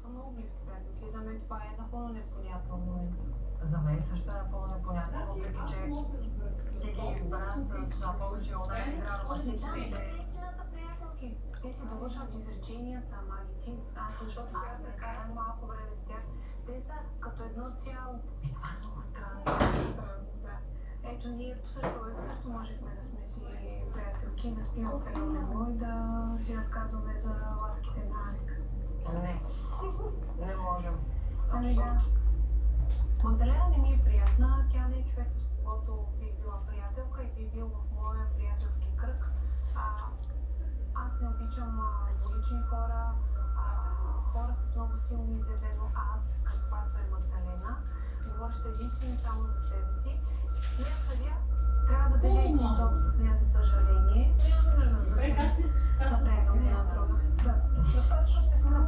много близки приятелки. За мен това е напълно непонятно в момента. За мен също е напълно непонятно, въпреки че ти ги избра с заповед, че она е играла Да, мъжниците. те наистина са приятелки. Те си довършват изреченията, ама и ти, защото сега сме карали малко време с тях. Те са като едно цяло. И това е много странно. Да. Ето, ние също можехме да сме си приятелки, да спим в едно легло и да си разказваме за ласките на Арик. Не можем. Ами да. Магдалена не ми е приятна, тя не е човек, с когото бих била приятелка и би бил в моя приятелски кръг. Аз не обичам двулични хора, хора с много силно изявено аз, каквато е Магдалена, говореща единствено само за себе си. Нея съдя трябва да деля един дом с нея, за съжаление. Нямаме нужда да се напрягаме една друга. Да. Достатъчно сме се напрягали.